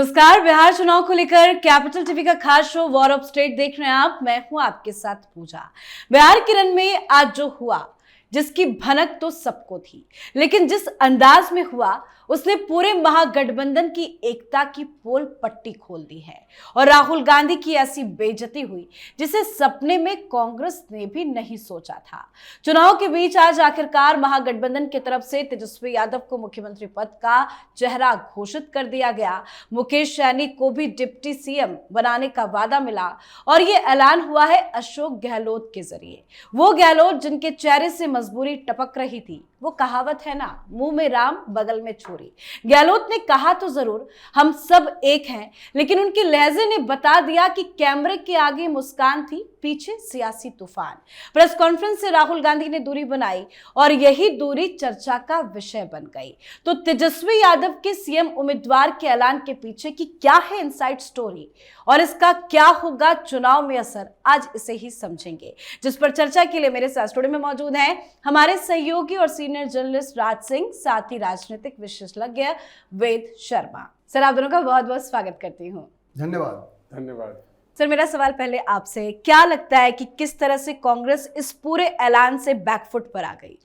नमस्कार। बिहार चुनाव को लेकर कैपिटल टीवी का खास शो वॉर ऑफ स्टेट देख रहे हैं आप। मैं हूं आपके साथ पूजा। बिहार के रण में आज जो हुआ, जिसकी भनक तो सबको थी, लेकिन जिस अंदाज में हुआ उसने पूरे महागठबंधन की एकता की पोल पट्टी खोल दी है। और राहुल गांधी की ऐसी बेइज्जती हुई जिसे सपने में कांग्रेस ने भी नहीं सोचा था। चुनाव के बीच आज आखिरकार महागठबंधन की तरफ से तेजस्वी यादव को मुख्यमंत्री पद का चेहरा घोषित कर दिया गया। मुकेश सहनी को भी डिप्टी सीएम बनाने का वादा मिला और ये ऐलान हुआ है अशोक गहलोत के जरिए। वो गहलोत जिनके चेहरे से मजबूरी टपक रही थी। वो कहावत है ना, मुंह में राम बगल में छुरी। गहलोत ने कहा तो जरूर हम सब एक हैं, लेकिन उनके लहजे ने बता दिया कि कैमरे के आगे मुस्कान थी, पीछे सियासी तूफान। प्रेस कॉन्फ्रेंस से राहुल गांधी ने दूरी बनाई और यही दूरी चर्चा का विषय बन गई। तो तेजस्वी यादव के सीएम उम्मीदवार के ऐलान के पीछे की क्या है इनसाइड स्टोरी और इसका क्या होगा चुनाव में असर, आज इसे ही समझेंगे। जिस पर चर्चा के लिए मेरे साथ स्टूडियो में मौजूद हैं हमारे सहयोगी और सीनियर जर्नलिस्ट राज सिंह, साथ ही राजनीतिक विशेषज्ञ वेद शर्मा। सर, आप दोनों का बहुत बहुत स्वागत करती हूँ। धन्यवाद। सर, मेरा सवाल पहले आपसे, क्या लगता है कि किस तरह से कांग्रेस इस पूरे ऐलान से बैकफुट पर आ गई?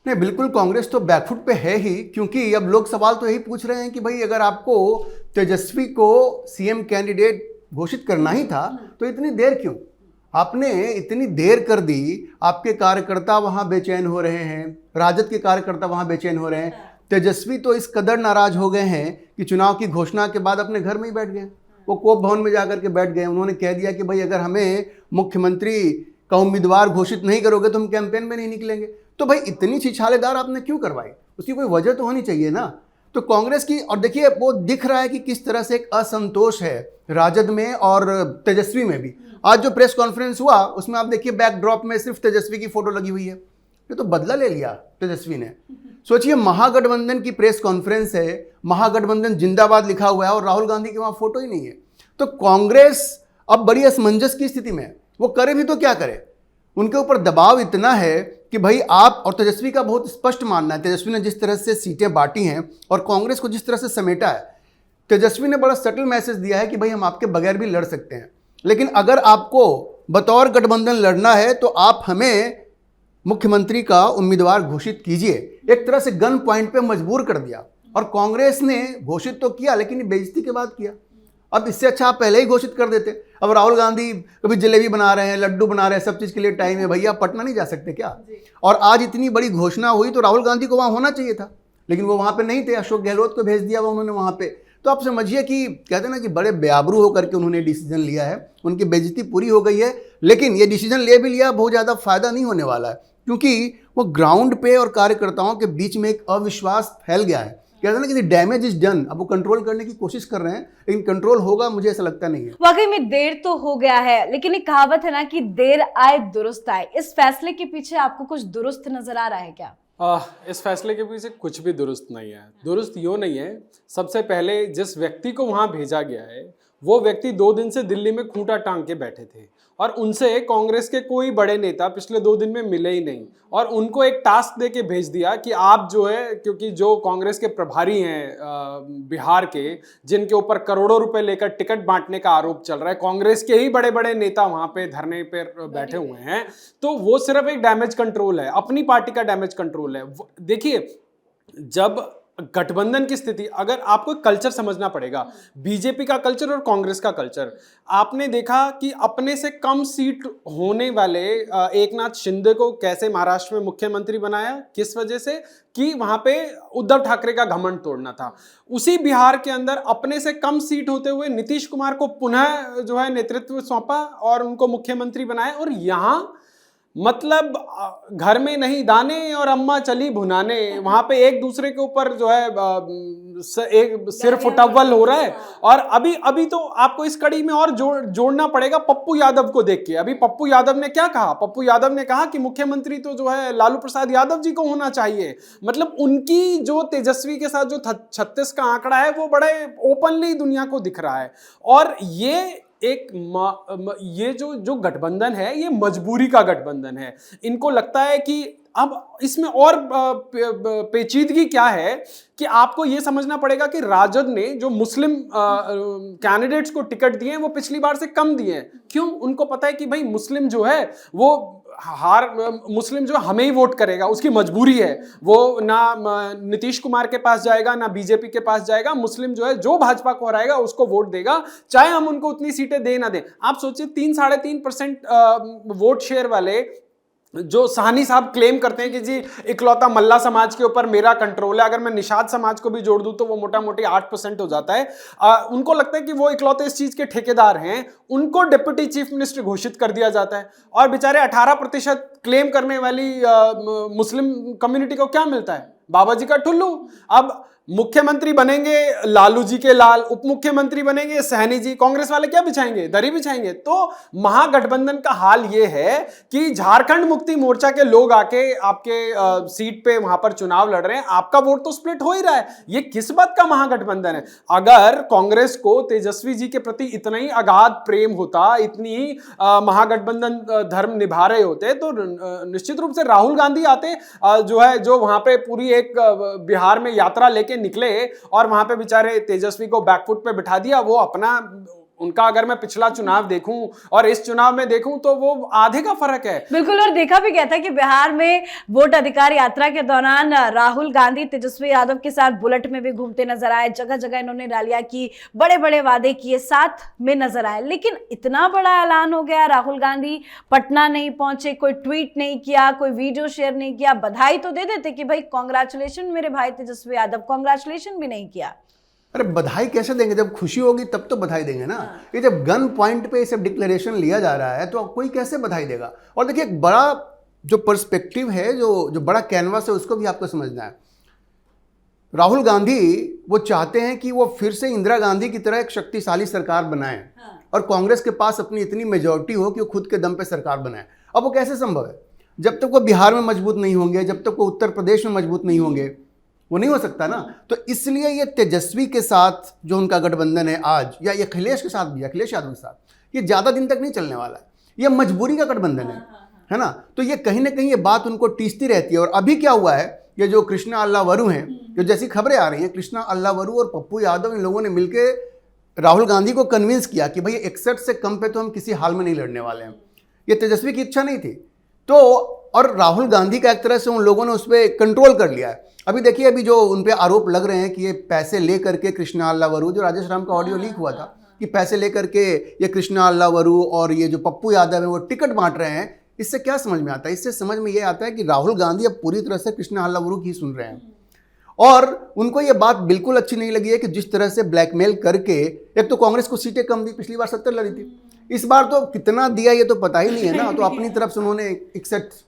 नहीं, बिल्कुल कांग्रेस तो बैकफुट पे है ही, क्योंकि अब लोग सवाल तो यही पूछ रहे हैं कि भाई अगर आपको तेजस्वी को सीएम कैंडिडेट घोषित करना ही था तो इतनी देर क्यों? आपने इतनी देर कर दी। आपके कार्यकर्ता वहां बेचैन हो रहे हैं, राजद के कार्यकर्ता वहां बेचैन हो रहे हैं। तेजस्वी तो इस कदर नाराज हो गए हैं कि चुनाव की घोषणा के बाद अपने घर में ही बैठ गए। वो कोप भवन में जाकर के बैठ गए। उन्होंने कह दिया कि भाई अगर हमें मुख्यमंत्री का उम्मीदवार घोषित नहीं करोगे तो हम कैंपेन में नहीं निकलेंगे। तो भाई इतनी छिछालेदार आपने क्यों करवाई? उसकी कोई वजह तो होनी चाहिए ना। तो कांग्रेस की, और देखिए वो दिख रहा है कि किस तरह से एक असंतोष है राजद में और तेजस्वी में भी। आज जो प्रेस कॉन्फ्रेंस हुआ उसमें आप देखिए बैकड्रॉप में सिर्फ तेजस्वी की फोटो लगी हुई है। ये तो बदला ले लिया तेजस्वी ने। सोचिए, महागठबंधन की प्रेस कॉन्फ्रेंस है, महागठबंधन जिंदाबाद लिखा हुआ है और राहुल गांधी की वहां फोटो ही नहीं है। तो कांग्रेस अब बड़ी असमंजस की स्थिति में है। वो करे भी तो क्या करे? उनके ऊपर दबाव इतना है कि भाई आप, और तेजस्वी का बहुत स्पष्ट मानना है, तेजस्वी ने जिस तरह से सीटें बांटी हैं और कांग्रेस को जिस तरह से समेटा है, तेजस्वी ने बड़ा सटल मैसेज दिया है कि भाई हम आपके बगैर भी लड़ सकते हैं, लेकिन अगर आपको बतौर गठबंधन लड़ना है तो आप हमें मुख्यमंत्री का उम्मीदवार घोषित कीजिए। एक तरह से गन पॉइंट पे मजबूर कर दिया। और कांग्रेस ने घोषित तो किया, लेकिन ये बेइज्जती के बाद किया। अब इससे अच्छा आप पहले ही घोषित कर देते। अब राहुल गांधी कभी जलेबी बना रहे हैं, लड्डू बना रहे हैं, सब चीज़ के लिए टाइम है। भैया पटना नहीं जा सकते क्या? और आज इतनी बड़ी घोषणा हुई तो राहुल गांधी को वहाँ होना चाहिए था, लेकिन वो वहाँ पे नहीं थे। अशोक गहलोत को भेज दिया उन्होंने वहाँ पे। तो आप समझिए कि कहते हैं ना कि बड़े बेआबरू होकर के उन्होंने डिसीजन लिया है। उनकी बेइज्जती पूरी हो गई है, लेकिन ये डिसीजन ले भी लिया, बहुत ज़्यादा फायदा नहीं होने वाला है, क्योंकि वो ग्राउंड पे और कार्यकर्ताओं के बीच में एक अविश्वास फैल गया है। कहते हैं ना कि डैमेज इज डन। अब वो कंट्रोल करने की कोशिश कर रहे हैं, लेकिन कंट्रोल होगा मुझे ऐसा लगता नहीं है। वाकई में देर तो हो गया है, लेकिन एक कहावत है ना कि देर आए दुरुस्त आए। इस फैसले के पीछे आपको कुछ दुरुस्त नजर आ रहा है क्या? इस फैसले के पीछे कुछ भी दुरुस्त नहीं है। दुरुस्त यूँ नहीं है, सबसे पहले जिस व्यक्ति को वहाँ भेजा गया है वो व्यक्ति 2 दिन से दिल्ली में खूंटा टांग के बैठे थे और उनसे कांग्रेस के कोई बड़े नेता पिछले 2 दिन में मिले ही नहीं। और उनको एक टास्क दे के भेज दिया कि आप जो है, क्योंकि जो कांग्रेस के प्रभारी हैं बिहार के, जिनके ऊपर करोड़ों रुपए लेकर टिकट बांटने का आरोप चल रहा है, कांग्रेस के ही बड़े बड़े नेता वहां पे धरने पर बैठे हुए हैं, तो वो सिर्फ एक डैमेज कंट्रोल है, अपनी पार्टी का डैमेज कंट्रोल है। देखिए, जब गठबंधन की स्थिति, अगर आपको कल्चर समझना पड़ेगा, बीजेपी का कल्चर और कांग्रेस का कल्चर। आपने देखा कि अपने से कम सीट होने वाले एकनाथ शिंदे को कैसे महाराष्ट्र में मुख्यमंत्री बनाया, किस वजह से? कि वहां पे उद्धव ठाकरे का घमंड तोड़ना था। उसी बिहार के अंदर अपने से कम सीट होते हुए नीतीश कुमार को पुनः जो है नेतृत्व सौंपा और उनको मुख्यमंत्री बनाया। और यहां मतलब घर में नहीं दाने और अम्मा चली भुनाने, वहां पे एक दूसरे के ऊपर जो है एक सिर फुटअव्वल हो रहा है। और अभी तो आपको इस कड़ी में और जोड़ना पड़ेगा पप्पू यादव को देख के। अभी पप्पू यादव ने क्या कहा? पप्पू यादव ने कहा कि मुख्यमंत्री तो जो है लालू प्रसाद यादव जी को होना चाहिए। मतलब उनकी जो तेजस्वी के साथ जो 36 का आंकड़ा है वो बड़े ओपनली दुनिया को दिख रहा है। और ये जो गठबंधन है ये मजबूरी का गठबंधन है। इनको लगता है कि अब इसमें और पेचीदगी क्या है कि आपको यह समझना पड़ेगा कि राजद ने जो मुस्लिम कैंडिडेट्स को टिकट दिए हैं वो पिछली बार से कम दिए हैं। क्यों? उनको पता है कि भाई मुस्लिम जो है वो मुस्लिम जो हमें ही वोट करेगा, उसकी मजबूरी है। वो ना नीतीश कुमार के पास जाएगा ना बीजेपी के पास जाएगा। मुस्लिम जो है जो भाजपा को हराएगा उसको वोट देगा, चाहे हम उनको उतनी सीटें दे ना दें। आप सोचिए 3-3.5% वोट शेयर वाले जो साहनी साहब क्लेम करते हैं कि जी इकलौता मल्ला समाज के ऊपर मेरा कंट्रोल है, अगर मैं निषाद समाज को भी जोड़ दूं तो वो मोटा मोटी 8% हो जाता है। उनको लगता है कि वो इकलौते इस चीज के ठेकेदार हैं, उनको डिप्टी चीफ मिनिस्टर घोषित कर दिया जाता है। और बेचारे 18% क्लेम करने वाली मुस्लिम कम्युनिटी को क्या मिलता है? बाबा जी का ठुल्लू। अब मुख्यमंत्री बनेंगे लालू जी के लाल, उप मुख्यमंत्री बनेंगे सहनी जी। कांग्रेस वाले क्या बिछाएंगे? दरी बिछाएंगे। तो महागठबंधन का हाल यह है कि झारखंड मुक्ति मोर्चा के लोग आके आपके सीट पे वहां पर चुनाव लड़ रहे हैं, आपका वोट तो स्प्लिट हो ही रहा है। ये किस बात का महागठबंधन है? अगर कांग्रेस को तेजस्वी जी के प्रति इतना ही अगाध प्रेम होता, इतनी ही महागठबंधन धर्म निभा रहे होते, तो निश्चित रूप से राहुल गांधी आते, जो वहां पे पूरी एक बिहार में यात्रा लेके निकले और वहां पे बेचारे तेजस्वी को बैकफुट पे बिठा दिया। वो अपना उनका अगर मैं पिछला चुनाव देखूं और इस चुनाव में देखूं तो वो आधे का फर्क है। बिल्कुल। और देखा भी गया था कि बिहार में वोट अधिकार यात्रा के दौरान राहुल गांधी तेजस्वी यादव के साथ बुलेट में भी घूमते नजर आए। जगह जगह इन्होंने रैलियां की, बड़े बड़े वादे किए, साथ में नजर आए। लेकिन इतना बड़ा ऐलान हो गया, राहुल गांधी पटना नहीं पहुंचे, कोई ट्वीट नहीं किया, कोई वीडियो शेयर नहीं किया। बधाई तो दे देते कि भाई कॉन्ग्रेचुलेशन मेरे भाई तेजस्वी यादव, कॉन्ग्रेचुलेशन भी नहीं किया। अरे बधाई कैसे देंगे? जब खुशी होगी तब तो बधाई देंगे ना। ये जब गन पॉइंट पे सब डिक्लेरेशन लिया जा रहा है तो कोई कैसे बधाई देगा? और देखिए एक बड़ा जो पर्सपेक्टिव है, जो बड़ा कैनवास है, उसको भी आपको समझना है। राहुल गांधी वो चाहते हैं कि वो फिर से इंदिरा गांधी की तरह एक शक्तिशाली सरकार बनाए और कांग्रेस के पास अपनी इतनी मेजॉरिटी हो कि वो खुद के दम पे सरकार बनाए। अब वो कैसे संभव है? जब तक वो बिहार में मजबूत नहीं होंगे, जब तक वो उत्तर प्रदेश में मजबूत नहीं होंगे, वो नहीं हो सकता ना। तो इसलिए ये तेजस्वी के साथ जो उनका गठबंधन है आज, या ये अखिलेश के साथ भी, अखिलेश यादव के साथ, ये ज़्यादा दिन तक नहीं चलने वाला है। ये मजबूरी का गठबंधन है ना। तो ये कहीं ना कहीं ये बात उनको टीसती रहती है। और अभी क्या हुआ है, ये जो कृष्णा अल्लावरू हैं, जो जैसी खबरें आ रही हैं, कृष्णा अल्लावरू और पप्पू यादव, इन लोगों ने मिलकर राहुल गांधी को कन्विंस किया कि भाई 61 से कम पे तो हम किसी हाल में नहीं लड़ने वाले हैं। ये तेजस्वी की इच्छा नहीं थी। तो और राहुल गांधी का एक तरह से उन लोगों ने उस पर कंट्रोल कर लिया है। अभी देखिए, अभी जो उन पे आरोप लग रहे हैं कि ये पैसे लेकर के कृष्णा अल्लावरू, जो राजेश राम का ऑडियो लीक हुआ था कि पैसे लेकर के ये कृष्णा अल्लावरू और ये जो पप्पू यादव है वो टिकट बांट रहे हैं, इससे क्या समझ में आता है? इससे समझ में ये आता है कि राहुल गांधी अब पूरी तरह से कृष्णा अल्लावरू की सुन रहे हैं। और उनको ये बात बिल्कुल अच्छी नहीं लगी है कि जिस तरह से ब्लैकमेल करके, एक तो कांग्रेस को सीटें कम दी, पिछली बार 70 लड़ी थी, इस बार तो कितना दिया ये तो पता ही नहीं है ना। तो अपनी तरफ से उन्होंने 61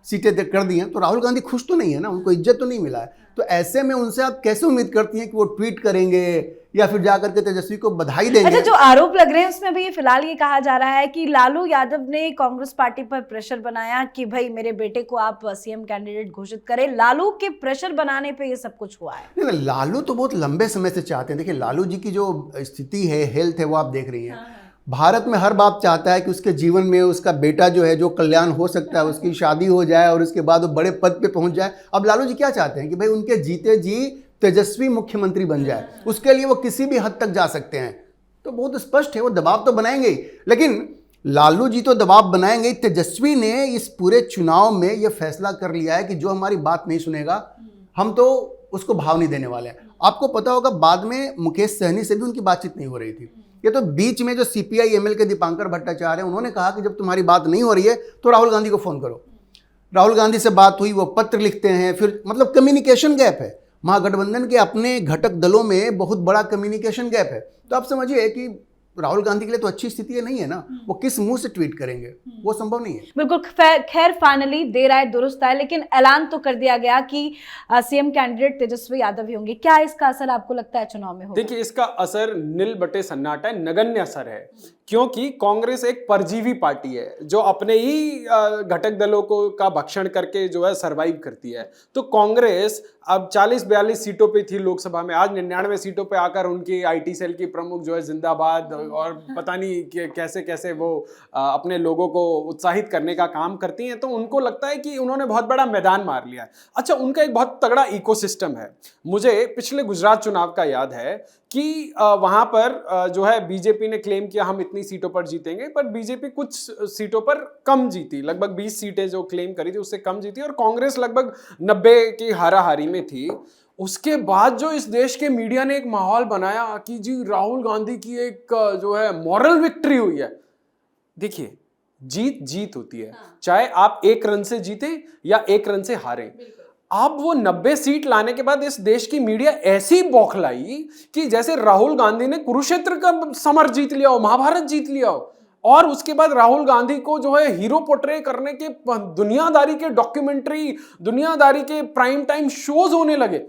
सीटें कर दी हैं। तो राहुल गांधी खुश तो नहीं है ना, उनको इज्जत तो नहीं मिला है। तो ऐसे में उनसे आप कैसे उम्मीद करती हैं कि वो ट्वीट करेंगे या फिर जाकर के तेजस्वी को बधाई देंगे? अच्छा, जो आरोप लग रहे हैं उसमें भी ये फिलहाल ये कहा जा रहा है कि लालू यादव ने कांग्रेस पार्टी पर प्रेशर बनाया कि भाई मेरे बेटे को आप सीएम कैंडिडेट घोषित करें। लालू के प्रेशर बनाने पे ये सब कुछ हुआ है। नहीं, लालू तो बहुत लंबे समय से चाहते हैं। देखिए लालू जी की जो स्थिति है, हेल्थ है, वो आप देख रही हैं। भारत में हर बाप चाहता है कि उसके जीवन में उसका बेटा जो है, जो कल्याण हो सकता है, उसकी शादी हो जाए और उसके बाद वो बड़े पद पे पहुंच जाए। अब लालू जी क्या चाहते हैं कि भाई उनके जीते जी तेजस्वी मुख्यमंत्री बन जाए। उसके लिए वो किसी भी हद तक जा सकते हैं। तो बहुत स्पष्ट है, वो दबाव तो बनाएंगे ही। लेकिन लालू जी तो दबाव बनाएंगे। तेजस्वी ने इस पूरे चुनाव में ये फैसला कर लिया है कि जो हमारी बात नहीं सुनेगा, हम तो उसको भाव नहीं देने वाले हैं। आपको पता होगा, बाद में मुकेश सहनी से भी उनकी बातचीत नहीं हो रही थी। ये तो बीच में जो सीपीआई एमएल के दीपांकर भट्टाचार्य हैं, उन्होंने कहा कि जब तुम्हारी बात नहीं हो रही है तो राहुल गांधी को फोन करो। राहुल गांधी से बात हुई, वो पत्र लिखते हैं, फिर मतलब कम्युनिकेशन गैप है। महागठबंधन के अपने घटक दलों में बहुत बड़ा कम्युनिकेशन गैप है। तो आप समझिए कि राहुल गांधी के लिए तो अच्छी स्थिति नहीं है ना। वो किस मुंह से ट्वीट करेंगे, वो संभव नहीं है। बिल्कुल। खैर फाइनली देर आए दुरुस्त आए, लेकिन ऐलान तो कर दिया गया कि सीएम कैंडिडेट तेजस्वी यादव ही होंगे। क्या इसका असर आपको लगता है चुनाव में होगा? देखिए, इसका असर नील बटे सन्नाटा है, नगण्य असर है। क्योंकि कांग्रेस एक परजीवी पार्टी है जो अपने ही घटक दलों का भक्षण करके जो है सरवाइव करती है। तो कांग्रेस अब 40-42 सीटों पे थी लोकसभा में, आज 99 सीटों पे आकर उनकी आईटी सेल की प्रमुख जो है जिंदाबाद और पता नहीं कैसे कैसे वो अपने लोगों को उत्साहित करने का काम करती हैं, तो उनको लगता है कि उन्होंने बहुत बड़ा मैदान मार लिया है। अच्छा, उनका एक बहुत तगड़ा इकोसिस्टम है। मुझे पिछले गुजरात चुनाव का याद है कि वहां पर जो है बीजेपी ने क्लेम किया हम इतनी सीटों पर जीतेंगे, पर बीजेपी कुछ सीटों पर कम जीती, लगभग 20 सीटें जो क्लेम करी थी उससे कम जीती, और कांग्रेस लगभग 90 की हाराहारी में थी। उसके बाद जो इस देश के मीडिया ने एक माहौल बनाया कि जी राहुल गांधी की एक जो है मॉरल विक्ट्री हुई है। देखिए, जीत जीत होती है, चाहे आप 1 रन से जीते या 1 रन से हारे। अब वो 90 सीट लाने के बाद इस देश की मीडिया ऐसी बौखलाई कि जैसे राहुल गांधी ने कुरुक्षेत्र का समर जीत लिया हो, महाभारत जीत लिया हो, और उसके बाद राहुल गांधी को जो है हीरो पोर्ट्रे करने के दुनियादारी के डॉक्यूमेंट्री, दुनियादारी के प्राइम टाइम शोज होने लगे।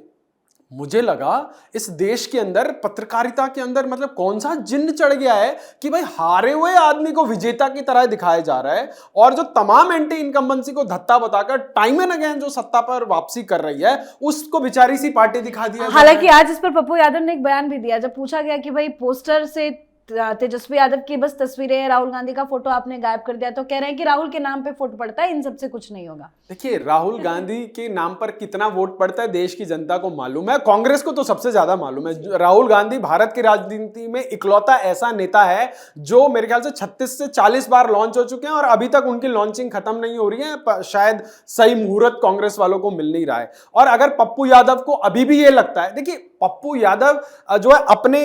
मुझे लगा इस देश के अंदर, पत्रकारिता के अंदर, मतलब कौन सा जिन्न चढ़ गया है कि भाई हारे हुए आदमी को विजेता की तरह दिखाया जा रहा है, और जो तमाम एंटी इनकम्बेंसी को धत्ता बताकर टाइम एंड अगेन जो सत्ता पर वापसी कर रही है उसको बेचारी सी पार्टी दिखा दिया। हालांकि आज इस पर पप्पू यादव ने एक बयान भी दिया, जब पूछा गया कि भाई पोस्टर से तेजस्वी यादव की बस तस्वीरें हैं, राहुल गांधी का फोटो आपने गायब कर दिया, तो कह रहे हैं कि राहुल के नाम पे फोटो पड़ता है, इन सबसे कुछ नहीं होगा। देखिए, राहुल गांधी के नाम पर कितना वोट पड़ता है देश की जनता को मालूम है, कांग्रेस को तो सबसे ज्यादा मालूम है। राहुल गांधी भारत की राजनीति में इकलौता ऐसा नेता है जो मेरे ख्याल से 36 से 40 बार लॉन्च हो चुके हैं और अभी तक उनकी लॉन्चिंग खत्म नहीं हो रही है। शायद सही मुहूर्त कांग्रेस वालों को मिल नहीं रहा है। और अगर पप्पू यादव को अभी भी ये लगता है, देखिए पप्पू यादव जो है अपने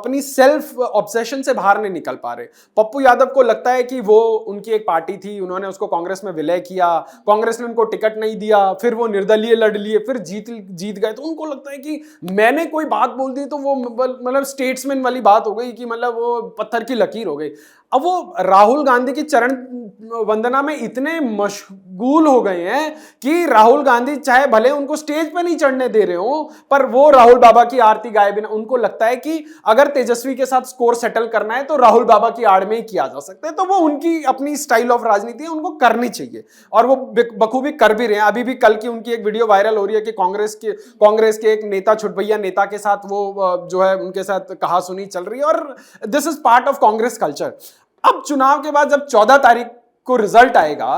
अपनी सेल्फ ऑब्सेशन से बाहर नहीं निकल पा रहे। पप्पू यादव को लगता है कि वो उनकी एक पार्टी थी, उन्होंने उसको कांग्रेस में विलय किया, कांग्रेस ने उनको टिकट नहीं दिया, फिर वो निर्दलीय लड़ लिए, फिर जीत गए, तो उनको लगता है कि मैंने कोई बात बोल दी तो वो मतलब स्टेट्समैन वाली बात हो गई कि मतलब वो पत्थर की लकीर हो गई। अब वो राहुल गांधी की चरण वंदना में इतने मशगूल हो गए हैं कि राहुल गांधी चाहे भले उनको स्टेज पे नहीं चढ़ने दे रहे हो, पर वो राहुल बाबा की आरती गाए बिना, उनको लगता है कि अगर तेजस्वी के साथ स्कोर सेटल करना है तो राहुल बाबा की आड़ में ही किया जा सकता है। तो वो उनकी अपनी स्टाइल ऑफ राजनीति है, उनको करनी चाहिए और वो बखूबी कर भी रहे हैं। अभी भी कल की उनकी एक वीडियो वायरल हो रही है कि कांग्रेस के एक नेता, छुटभैया नेता के साथ वो जो है उनके साथ कहासुनी चल रही है, और this is part of Congress culture. अब चुनाव के बाद जब 14 तारीख को रिजल्ट आएगा,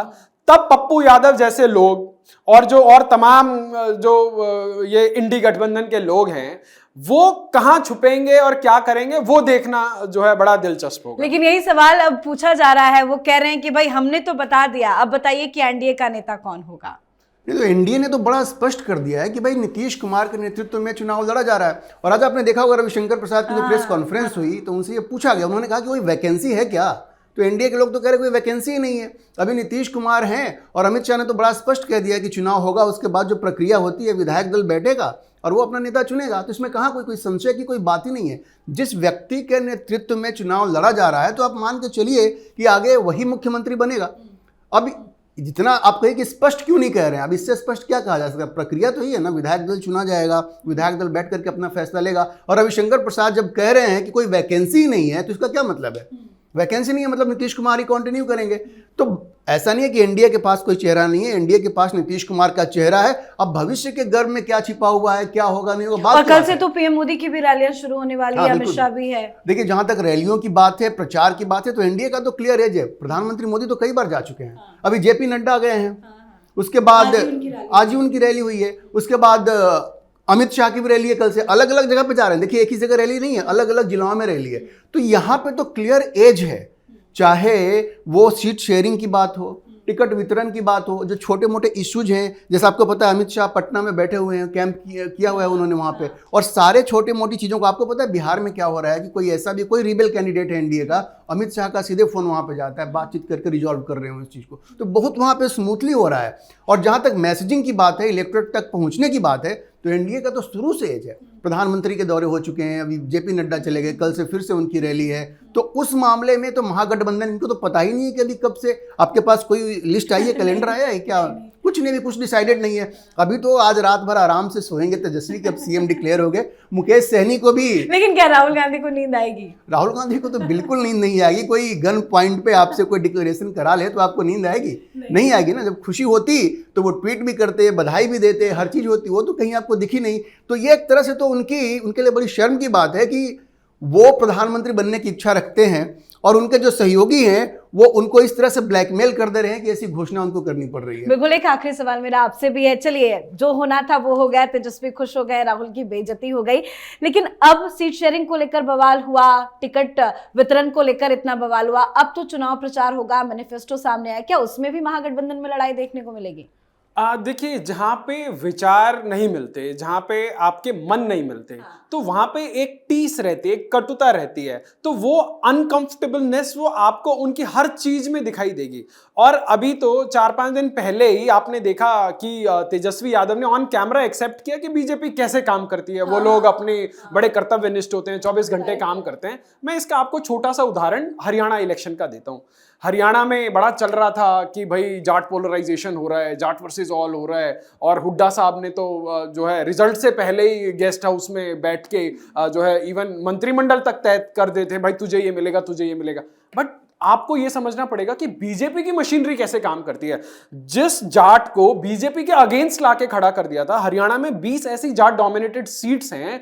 तब पप्पू यादव जैसे लोग और तमाम जो ये इंडी गठबंधन के लोग हैं, वो कहां छुपेंगे और क्या करेंगे, वो देखना जो है बड़ा दिलचस्प होगा। लेकिन यही सवाल अब पूछा जा रहा है, वो कह रहे हैं कि भाई हमने तो बता दिया, अब बताइए कि एनडीए का नेता कौन होगा। नहीं तो एनडीए ने तो बड़ा स्पष्ट कर दिया है कि भाई नीतीश कुमार के नेतृत्व में चुनाव लड़ा जा रहा है। और आज आपने देखा होगा रविशंकर प्रसाद की जो प्रेस कॉन्फ्रेंस हुई तो उनसे ये पूछा गया, उन्होंने कहा कि कोई वैकेंसी है क्या, तो एनडीए के लोग तो कह रहे कोई वैकेंसी ही नहीं है, अभी नीतीश कुमार हैं। और अमित शाह ने तो बड़ा स्पष्ट कह दिया कि चुनाव होगा, उसके बाद जो प्रक्रिया होती है विधायक दल बैठेगा और वो अपना नेता चुनेगा। तो इसमें कहाँ कोई संशय की कोई बात ही नहीं है। जिस व्यक्ति के नेतृत्व में चुनाव लड़ा जा रहा है तो आप मान के चलिए कि आगे वही मुख्यमंत्री बनेगा। अब जितना आप कहिए कि स्पष्ट क्यों नहीं कह रहे हैं, अब इससे स्पष्ट क्या कहा जा सकता है, प्रक्रिया तो ही है ना, विधायक दल चुना जाएगा, विधायक दल बैठ करके अपना फैसला लेगा। और रविशंकर प्रसाद जब कह रहे हैं कि कोई वैकेंसी नहीं है, तो इसका क्या मतलब है, वैकेंसी नहीं है मतलब नीतीश कुमार ही कंटिन्यू करेंगे। तो ऐसा नहीं है कि एनडीए के पास कोई चेहरा नहीं है, एनडीए के पास नीतीश कुमार का चेहरा है। अब भविष्य के गर्भ में क्या छिपा हुआ है, क्या होगा नहीं होगा, और कल से तो पीएम मोदी की भी रैलियां शुरू होने वाली है, अमित शाह भी है। देखिए जहां तक रैलियों की बात है, प्रचार की बात है, तो एनडीए का तो क्लियर एज है। प्रधानमंत्री मोदी तो कई बार जा चुके हैं, अभी जेपी नड्डा गए हैं, उसके बाद आज ही उनकी रैली हुई है, उसके बाद अमित शाह की भी रैली है कल से। अलग अलग जगह पे जा रहे हैं, देखिए एक ही जगह रैली नहीं है, अलग अलग जिलों में रैली है। तो यहाँ पे तो क्लियर एज है, चाहे वो सीट शेयरिंग की बात हो, टिकट वितरण की बात हो, जो छोटे मोटे इश्यूज हैं, जैसे आपको पता है अमित शाह पटना में बैठे हुए हैं, कैंप किया हुआ है उन्होंने वहाँ पे, और सारे छोटे मोटी चीज़ों को आपको पता है बिहार में क्या हो रहा है कि कोई ऐसा भी कोई रिबेल कैंडिडेट है एनडीए का, अमित शाह का सीधे फोन वहाँ पे जाता है, बातचीत करके रिजॉल्व कर रहे हो इस चीज़ को, तो बहुत वहाँ पे स्मूथली हो रहा है। और जहाँ तक मैसेजिंग की बात है, इलेक्टोरेट तक पहुँचने की बात है, तो एनडीए का तो शुरू से एज है। प्रधानमंत्री के दौरे हो चुके हैं, अभी जेपी नड्डा चले गए, कल से फिर से उनकी रैली है। तो उस मामले में तो महागठबंधन, इनको तो पता ही नहीं है कि अभी कब से आपके पास कोई लिस्ट आई है, कैलेंडर आया है क्या, कुछ नहीं, भी कुछ डिसाइडेड नहीं है। अभी तो आज रात भर आराम से सोएंगे तेजस्वी के, अब सीएम डिक्लेयर हो गए, मुकेश सहनी को भी। लेकिन क्या राहुल गांधी को नींद आएगी? राहुल गांधी को तो बिल्कुल नींद नहीं आएगी। कोई गन पॉइंट पे आपसे कोई डिक्लेरेशन करा ले तो आपको नींद आएगी? नहीं आएगी ना। जब खुशी होती तो वो ट्वीट भी करते, बधाई भी देते, हर चीज होती, वो तो कहीं आपको दिखी नहीं। तो ये एक तरह से तो उनके लिए बड़ी शर्म की बात है कि वो प्रधानमंत्री बनने की इच्छा रखते हैं और उनके जो सहयोगी हैं वो उनको इस तरह से ब्लैकमेल कर दे रहे हैं कि ऐसी घोषणा उनको करनी पड़ रही है। बिल्कुल, एक आखिरी सवाल मेरा आपसे भी है। चलिए, जो होना था वो हो गया, तेजस्वी खुश हो गए, राहुल की बेइज्जती हो गई, लेकिन अब सीट शेयरिंग को लेकर बवाल हुआ, टिकट वितरण को लेकर इतना बवाल हुआ, अब तो चुनाव प्रचार होगा, मैनिफेस्टो सामने आया, क्या उसमें भी महागठबंधन में लड़ाई देखने को मिलेगी? देखिए, जहाँ पे विचार नहीं मिलते, जहाँ पे आपके मन नहीं मिलते, तो वहां पे एक टीस रहती है, एक कटुता रहती है, तो वो अनकंफर्टेबलनेस वो आपको उनकी हर चीज में दिखाई देगी। और अभी तो 4-5 दिन पहले ही आपने देखा कि तेजस्वी यादव ने ऑन कैमरा एक्सेप्ट किया कि बीजेपी कैसे काम करती है, वो लोग अपने बड़े कर्तव्यनिष्ठ होते हैं, 24 घंटे काम करते हैं। मैं इसका आपको छोटा सा उदाहरण हरियाणा इलेक्शन का देता हूं। हरियाणा में बड़ा चल रहा था कि भाई जाट पोलराइजेशन हो रहा है, जाट वर्सेस ऑल हो रहा है, और हुड्डा साहब ने तो जो है रिजल्ट से पहले ही गेस्ट हाउस में बैठ के जो है इवन मंत्रिमंडल तक तय कर देते हैं, भाई तुझे ये मिलेगा, तुझे ये मिलेगा। बट आपको ये समझना पड़ेगा कि बीजेपी की मशीनरी कैसे काम करती है। जिस जाट को बीजेपी के अगेंस्ट लाके खड़ा कर दिया था, हरियाणा में 20 ऐसी जाट डोमिनेटेड सीट्स हैं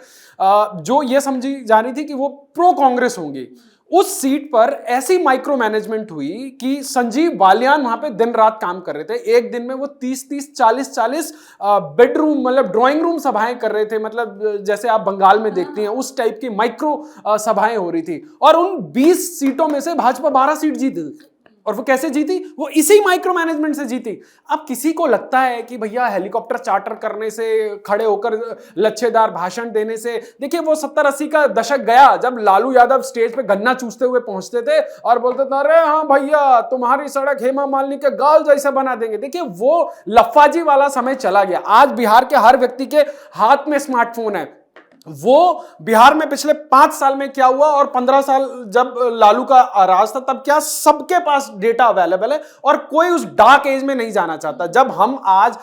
जो ये समझी जा रही थी कि वो प्रो कांग्रेस होंगी। उस सीट पर ऐसी माइक्रो मैनेजमेंट हुई कि संजीव बालियान वहां पे दिन रात काम कर रहे थे। एक दिन में वो 30-30, 40-40 बेडरूम मतलब ड्राइंग रूम सभाएं कर रहे थे, मतलब जैसे आप बंगाल में देखते हैं उस टाइप की माइक्रो सभाएं हो रही थी। और उन 20 सीटों में से भाजपा 12 सीट जीती। और वो कैसे जीती? वो इसी माइक्रो मैनेजमेंट से जीती। अब किसी को लगता है कि भैया हेलीकॉप्टर चार्टर करने से, खड़े होकर लच्छेदार भाषण देने से, देखिए वो 70-80 का दशक गया जब लालू यादव स्टेज पे गन्ना चूसते हुए पहुंचते थे और बोलते थे अरे हाँ भैया तुम्हारी सड़क हेमा मालिनी के गाल जैसे बना देंगे। देखिए वो लफ्फाजी वाला समय चला गया। आज बिहार के हर व्यक्ति के हाथ में स्मार्टफोन है। वो बिहार में पिछले 5 साल में क्या हुआ और 15 साल जब लालू का राज था तब क्या, सबके पास डेटा अवेलेबल है और कोई उस डार्क एज में नहीं जाना चाहता। जब हम आज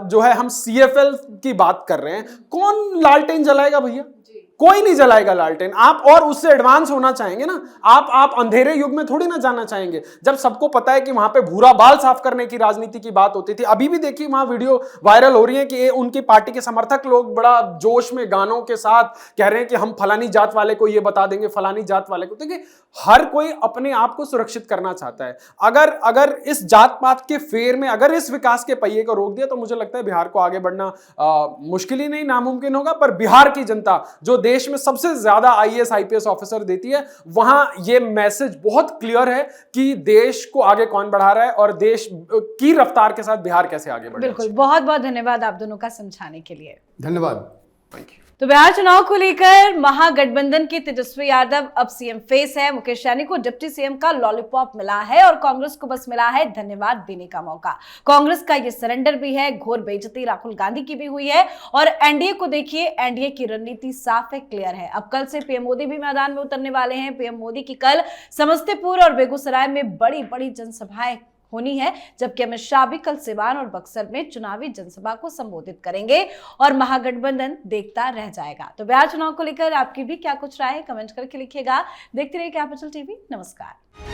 जो है हम CFL की बात कर रहे हैं, कौन लालटेन जलाएगा भैया? कोई नहीं जलाएगा लालटेन। आप और उससे एडवांस होना चाहेंगे ना, आप अंधेरे युग में थोड़ी ना जाना चाहेंगे। जब सबको पता है कि वहां पे भूरा बाल साफ करने की राजनीति की बात होती थी, अभी भी देखिए वहां वीडियो वायरल हो रही है कि उनकी पार्टी के समर्थक लोग बड़ा जोश में गानों के साथ कह रहे हैं कि हम फलानी जात वाले को ये बता देंगे, फलानी जात वाले को। देखिए हर कोई अपने आप को सुरक्षित करना चाहता है। अगर इस जात पात के फेर में अगर इस विकास के पहिए को रोक दिया तो मुझे लगता है बिहार को आगे बढ़ना मुश्किल ही नहीं, नामुमकिन होगा। पर बिहार की जनता जो देश में सबसे ज्यादा IAS IPS ऑफिसर देती है, वहां यह मैसेज बहुत क्लियर है कि देश को आगे कौन बढ़ा रहा है और देश की रफ्तार के साथ बिहार कैसे आगे बढ़े। बिल्कुल, बहुत बहुत धन्यवाद आप दोनों का समझाने के लिए। धन्यवाद। Thank you. तो बिहार चुनाव को लेकर महागठबंधन के तेजस्वी यादव अब CM फेस है। मुकेश सहनी को डिप्टी CM का लॉलीपॉप मिला है और कांग्रेस को बस मिला है धन्यवाद देने का मौका। कांग्रेस का ये सरेंडर भी है। घोर बेइज्जती राहुल गांधी की भी हुई है। और एनडीए को देखिए, एनडीए की रणनीति साफ है, क्लियर है। अब कल से PM मोदी भी मैदान में उतरने वाले हैं। PM मोदी की कल समस्तीपुर और बेगूसराय में बड़ी बड़ी जनसभाएं होनी है, जबकि अमित शाह भी कल सिवान और बक्सर में चुनावी जनसभा को संबोधित करेंगे और महागठबंधन देखता रह जाएगा। तो बिहार चुनाव को लेकर आपकी भी क्या कुछ राय है, कमेंट करके लिखिएगा। देखते रहिए कैपिटल TV। नमस्कार।